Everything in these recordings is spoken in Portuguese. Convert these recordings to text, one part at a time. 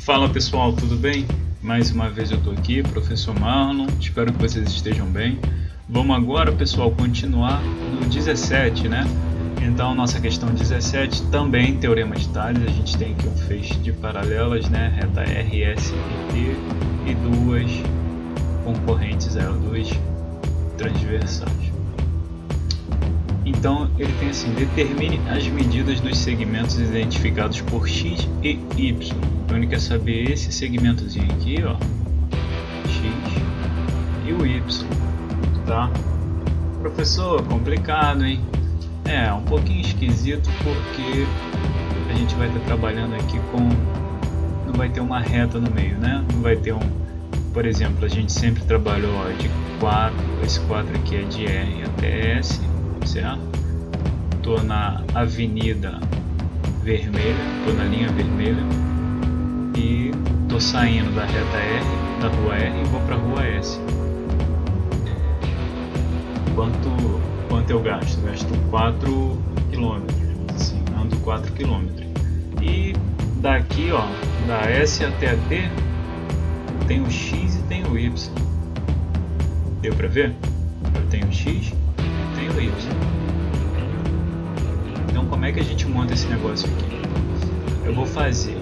Fala pessoal, tudo bem? Mais uma vez eu estou aqui, professor Marlon, espero que vocês estejam bem. Vamos agora, pessoal, continuar no 17, né? Então, nossa questão 17 também teorema de Tales. A gente tem aqui um feixe de paralelas, né? Reta R, S e T e duas concorrentes, duas transversais. Então, ele tem assim: determine as medidas dos segmentos identificados por X e Y. Então, ele quer saber esse segmentozinho aqui, ó, X e o Y, tá? Professor, complicado, hein? É um pouquinho esquisito porque a gente vai estar trabalhando aqui com... não vai ter uma reta no meio, né? Não vai ter por exemplo, a gente sempre trabalhou de 4, esse 4 aqui é de R até S, certo? Estou na avenida vermelha, estou na linha vermelha e estou saindo da reta R, da rua R, e vou para a rua S. Quanto eu gasto? Gasto 4 km, assim, ando 4 km. E daqui, ó, da S até a T, tem o X e tem o Y. Deu para ver? Eu tenho o X e tenho o Y. Então, como é que a gente monta esse negócio aqui? Eu vou fazer...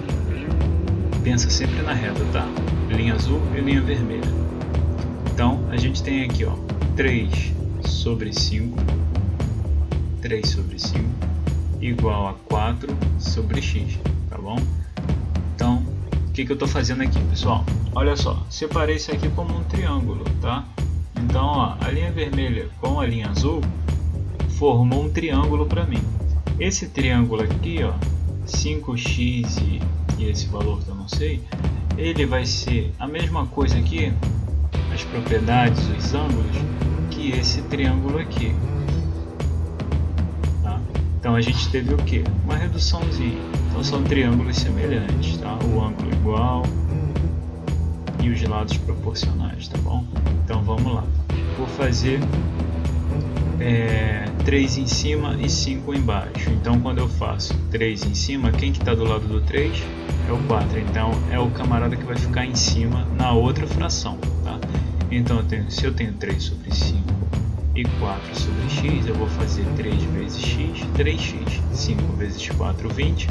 pensa sempre na reta, tá? Linha azul e linha vermelha. Então, a gente tem aqui, ó, 3 sobre 5 igual a 4 sobre x, tá bom? Então, o que eu estou fazendo aqui, pessoal? Olha só, separei isso aqui como um triângulo, tá? Então, ó, a linha vermelha com a linha azul formou um triângulo para mim. Esse triângulo aqui, ó, 5x e esse valor que eu não sei, ele vai ser a mesma coisa aqui, as propriedades, os ângulos, que esse triângulo aqui, tá? Então a gente teve o que? Uma reduçãozinha. Então são triângulos semelhantes, tá? O ângulo igual e os lados proporcionais, tá bom? Então vamos lá. Vou fazer 3 em cima e 5 embaixo. Então quando eu faço 3 em cima, quem que está do lado do 3? É o 4. Então é o camarada que vai ficar em cima na outra fração, tá? Então se eu tenho 3 sobre 5 e 4 sobre x, eu vou fazer 3 vezes x, 3x. 5 vezes 4, 20.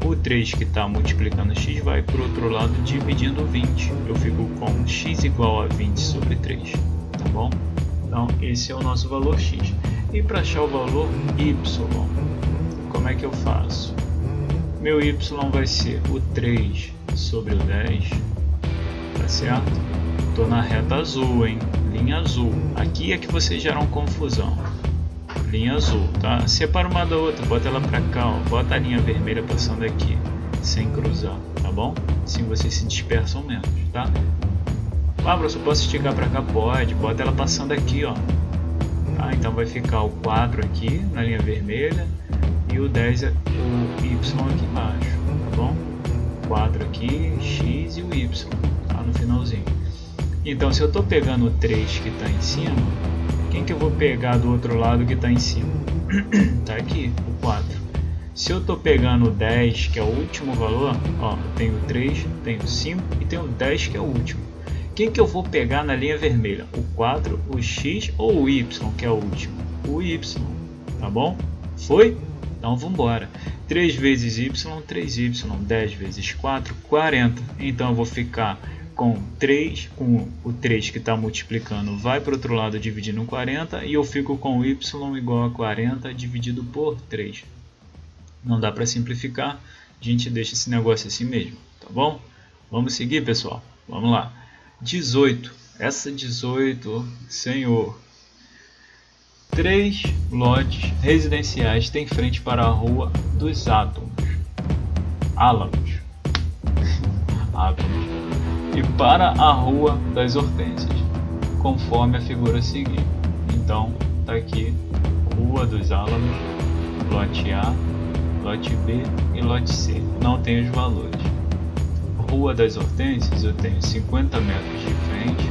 O 3 que está multiplicando x vai para o outro lado dividindo 20. Eu fico com x igual a 20 sobre 3, tá bom? Então esse é o nosso valor x. E para achar o valor y, como é que eu faço? Meu y vai ser o 3 sobre o 10, tá certo? Estou na reta azul, hein? Linha azul. Aqui é que vocês geram confusão. Linha azul, tá? Separa uma da outra, bota ela pra cá, ó. Bota a linha vermelha passando aqui, sem cruzar, tá bom? Assim vocês se dispersam menos, tá? Ah, professor, posso esticar pra cá? Pode. Bota ela passando aqui, ó. Tá? Então vai ficar o 4 aqui na linha vermelha e o 10 o y aqui embaixo, tá bom? 4 aqui, x e o y, tá? No finalzinho. Então, se eu estou pegando o 3 que está em cima, quem que eu vou pegar do outro lado que está em cima? Tá aqui, o 4. Se eu estou pegando o 10, que é o último valor, ó, tenho o 3, tenho o 5 e tenho o 10, que é o último. Quem que eu vou pegar na linha vermelha? O 4, o x ou o y, que é o último? O y, tá bom? Foi? Então, vamos embora. 3 vezes y, 3y. 10 vezes 4, 40. Então, eu vou ficar com 3, com o 3 que está multiplicando vai para o outro lado dividindo 40, e eu fico com y igual a 40 dividido por 3. Não dá para simplificar, a gente deixa esse negócio assim mesmo, tá bom? Vamos seguir, pessoal? Vamos lá. 18. Essa 18, senhor. 3 lotes residenciais têm frente para a rua dos Álamos. E para a rua das Hortênsias, conforme a figura a seguir. Então, tá aqui Rua dos Álamos, lote A, lote B e lote C. Não tem os valores. Rua das Hortênsias, eu tenho 50 metros de frente,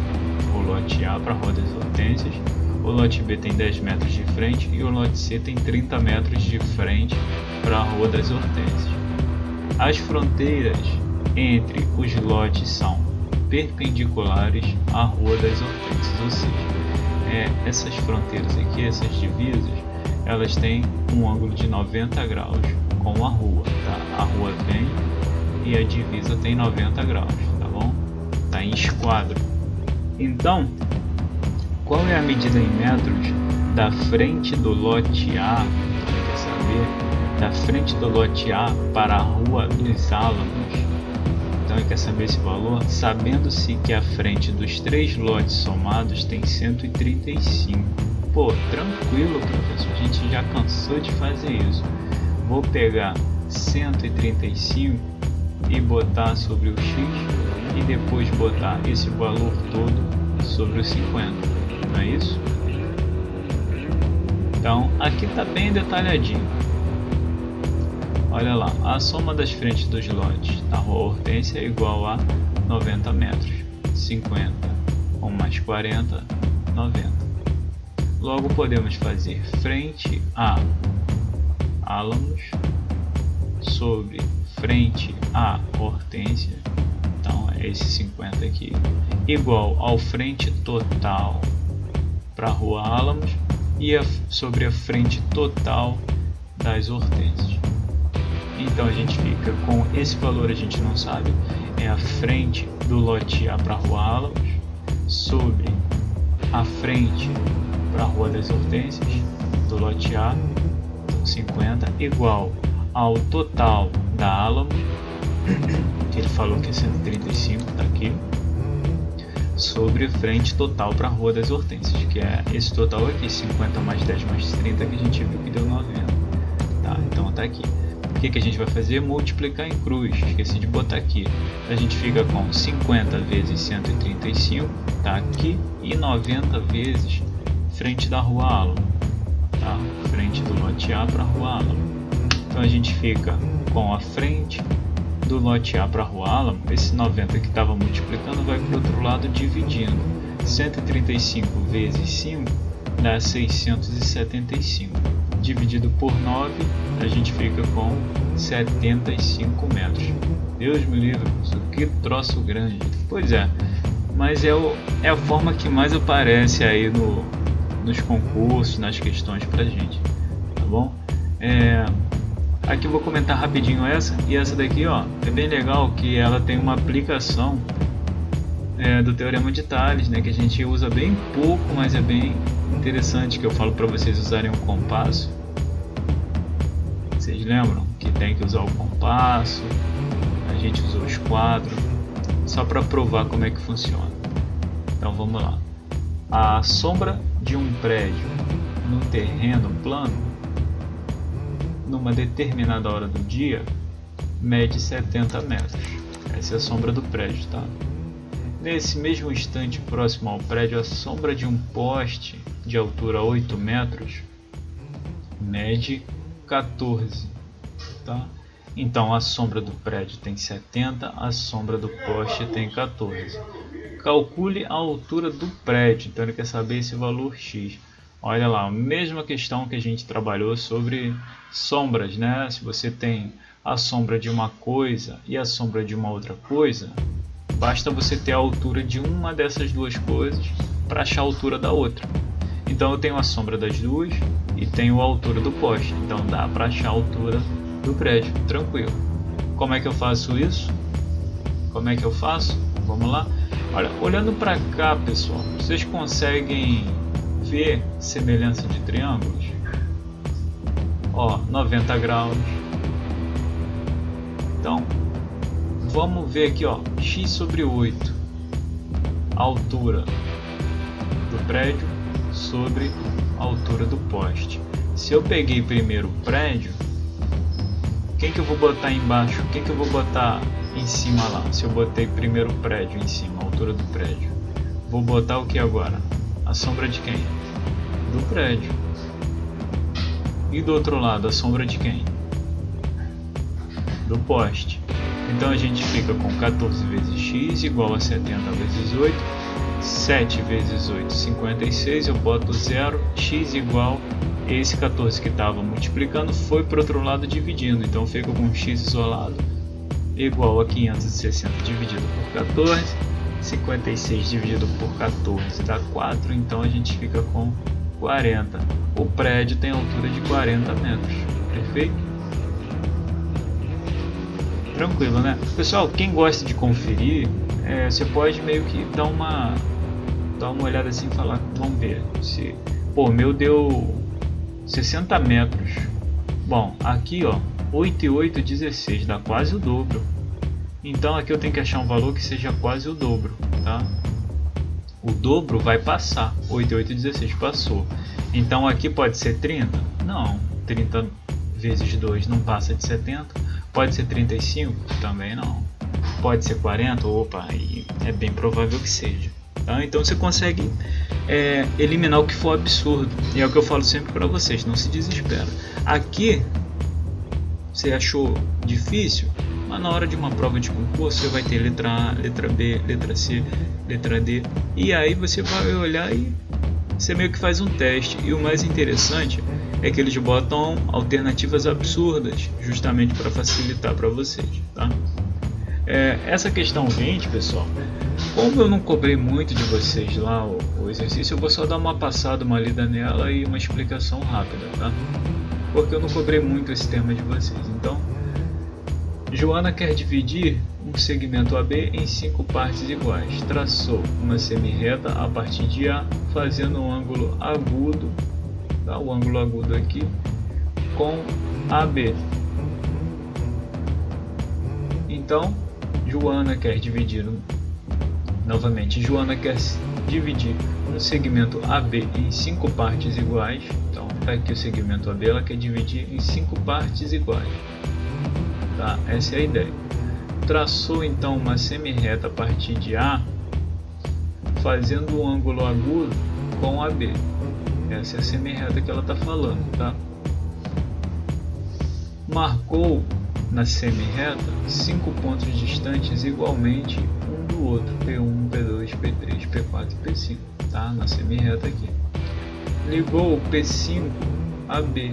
o lote A para a Rua das Hortênsias. O lote B tem 10 metros de frente e o lote C tem 30 metros de frente para a Rua das Hortênsias. As fronteiras entre os lotes são perpendiculares à Rua das Hortênsias, ou seja, essas fronteiras aqui, essas divisas, elas têm um ângulo de 90 graus com a rua, tá? A rua vem e a divisa tem 90 graus, tá bom? Tá em esquadro. Então, qual é a medida em metros da frente do lote A, quer saber, da frente do lote A para a Rua dos Álamos? Então ele quer saber esse valor, sabendo-se que a frente dos 3 lotes somados tem 135. Pô, tranquilo, professor, a gente já cansou de fazer isso. Vou pegar 135 e botar sobre o x e depois botar esse valor todo sobre o 50, não é isso? Então aqui está bem detalhadinho. Olha lá, a soma das frentes dos lotes da Rua Hortência é igual a 90 metros. 50 com mais 40, 90. Logo podemos fazer frente a Álamos sobre frente a Hortência, então é esse 50 aqui, igual ao frente total para a Rua Álamos e sobre a frente total das Hortênsias. Então a gente fica com esse valor, a gente não sabe, é a frente do lote A para a Rua Álamos sobre a frente para a Rua das Hortênsias do lote A, 50, igual ao total da Álamos, que ele falou que é 135, tá aqui, sobre frente total para a Rua das Hortênsias, que é esse total aqui, 50 mais 10 mais 30, que a gente viu que deu 90, tá? Então tá aqui. O que a gente vai fazer? Multiplicar em cruz, esqueci de botar aqui. A gente fica com 50 vezes 135, tá aqui, e 90 vezes frente da Rua Álamo, tá? Frente do lote A para a Rua Álamo. Então a gente fica com a frente do lote A para a Rua Álamo, esse 90 que estava multiplicando vai para o outro lado dividindo. 135 vezes 5 dá 675. Dividido por 9, a gente fica com 75 metros. Deus me livre, que troço grande. Pois é, mas é a forma que mais aparece aí nos concursos, nas questões pra gente, tá bom? Aqui eu vou comentar rapidinho essa, e essa daqui, ó, é bem legal que ela tem uma aplicação do Teorema de Tales, né, que a gente usa bem pouco, mas é bem interessante, que eu falo para vocês usarem um compasso. Vocês lembram que tem que usar o compasso, a gente usou o esquadro, só para provar como é que funciona. Então vamos lá. A sombra de um prédio no terreno plano, numa determinada hora do dia, mede 70 metros. Essa é a sombra do prédio, tá? Nesse mesmo instante, próximo ao prédio, a sombra de um poste de altura 8 metros mede 14, tá? Então a sombra do prédio tem 70, a sombra do poste tem 14. Calcule a altura do prédio, então ele quer saber esse valor x. Olha lá, a mesma questão que a gente trabalhou sobre sombras, né? Se você tem a sombra de uma coisa e a sombra de uma outra coisa, basta você ter a altura de uma dessas duas coisas para achar a altura da outra. Então eu tenho a sombra das duas e tenho a altura do poste, então dá para achar a altura do prédio, tranquilo. Como é que eu faço isso? Como é que eu faço? Vamos lá. Olha, olhando para cá, pessoal, vocês conseguem ver semelhança de triângulos? Ó, 90 graus. Então, vamos ver aqui, ó, x sobre 8, a altura do prédio sobre a altura do poste. Se eu peguei primeiro o prédio, quem que eu vou botar embaixo? Quem que eu vou botar em cima lá? Se eu botei primeiro o prédio em cima, a altura do prédio, vou botar o que agora? A sombra de quem? Do prédio. E do outro lado, a sombra de quem? Do poste. Então a gente fica com 14 vezes x igual a 70 vezes 8. 7 vezes 8, 56. Eu boto 0. X igual a esse 14 que estava multiplicando foi para o outro lado dividindo. Então fica com x isolado igual a 560 dividido por 14. 56 dividido por 14 dá 4, então a gente fica com 40. O prédio tem altura de 40 metros, perfeito? Tranquilo, né? Pessoal, quem gosta de conferir, você pode meio que dar uma olhada assim e falar, vamos ver, se, pô, meu deu 60 metros, bom, aqui ó, 8 e 8, 16, dá quase o dobro. Então aqui eu tenho que achar um valor que seja quase o dobro, tá? O dobro vai passar, 8 e 8, 16, passou. Então aqui pode ser 30? Não, 30 vezes 2 não passa de 70. Pode ser 35? Também não. Pode ser 40? Opa, aí é bem provável que seja. Tá? Então você consegue eliminar o que for absurdo. E é o que eu falo sempre para vocês, não se desespera. Aqui você achou difícil, mas na hora de uma prova de concurso você vai ter letra A, letra B, letra C, letra D, e aí você vai olhar e você meio que faz um teste. E o mais interessante é que eles botam alternativas absurdas justamente para facilitar para vocês, tá? Essa questão 20, pessoal, como eu não cobrei muito de vocês lá o exercício, eu vou só dar uma passada, uma lida nela e uma explicação rápida, tá? Porque eu não cobrei muito esse tema de vocês. Então, Joana quer dividir um segmento AB em 5 partes iguais. Traçou uma semirreta a partir de A, fazendo um ângulo agudo, tá? O ângulo agudo aqui, com AB. Então, Joana quer dividir, novamente, Joana quer dividir um segmento AB em 5 partes iguais. Então, tá aqui o segmento AB, ela quer dividir em 5 partes iguais. Tá? Essa é a ideia. Traçou então uma semirreta a partir de A, fazendo um ângulo agudo com AB. Essa é a semirreta que ela está falando, tá? Marcou na semirreta 5 pontos distantes igualmente um do outro, P1, P2, P3, P4 e P5, tá? Na semirreta aqui. Ligou o P5 a B.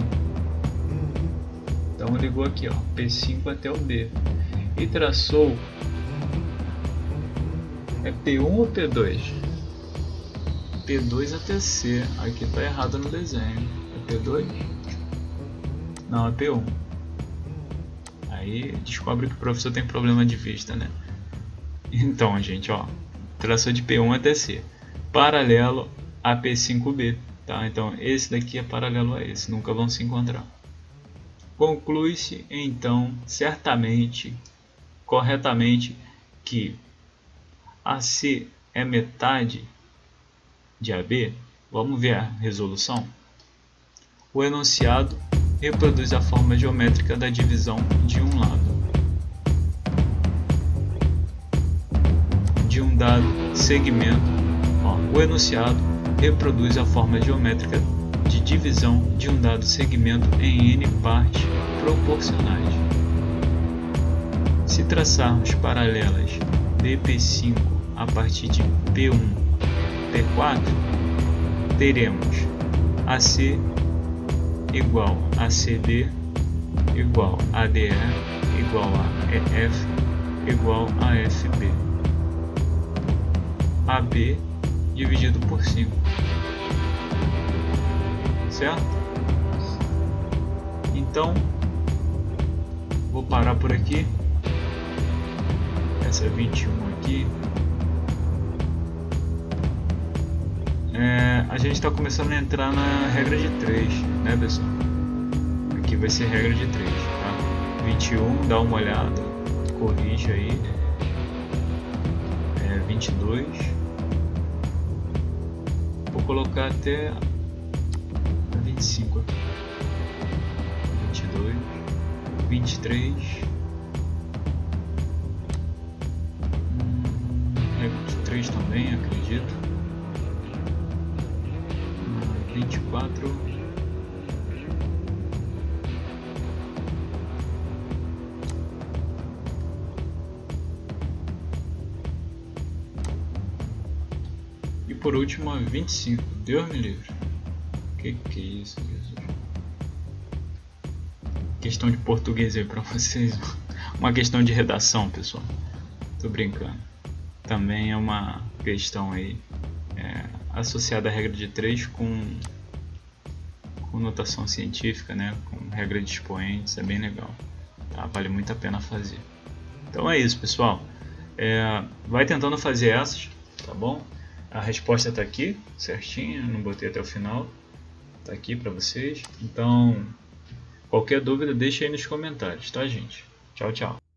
Então ligou aqui, ó, P5 até o B. E traçou, é P1 ou P2? P2 até C. Aqui tá errado no desenho. É P2? Não, é P1. Aí descobre que o professor tem problema de vista, né? Então, gente, ó, traçou de P1 até C, paralelo a P5B, tá? Então esse daqui é paralelo a esse, nunca vão se encontrar. Conclui-se então, certamente, corretamente, que AC é metade de AB. Vamos ver a resolução. O enunciado reproduz a forma geométrica da divisão de um lado de um dado segmento. O enunciado reproduz a forma geométrica de divisão de um dado segmento em N partes proporcionais. Se traçarmos paralelas BP5 a partir de P1, P4, teremos AC igual a CD igual a DE igual a EF igual a FB. AB dividido por 5. Certo? Então, vou parar por aqui. Essa é 21 aqui. A gente está começando a entrar na regra de 3, né, pessoal? Aqui vai ser regra de 3, tá? 21, dá uma olhada, corrige aí. 22. Vou colocar até 25 aqui. 22, 23. Regra de 3 também, acredito. 24. E por último, 25. Deus me livre. Que é isso, Jesus? Questão de português aí pra vocês. uma questão de redação, pessoal. Tô brincando. Também é uma questão aí associada à regra de 3 com notação científica, né? Com regra de expoentes, é bem legal. Tá? Vale muito a pena fazer. Então é isso, pessoal. Vai tentando fazer essas, tá bom? A resposta está aqui, certinho, não botei até o final. Tá aqui para vocês. Então, qualquer dúvida deixa aí nos comentários, tá, gente? Tchau, tchau.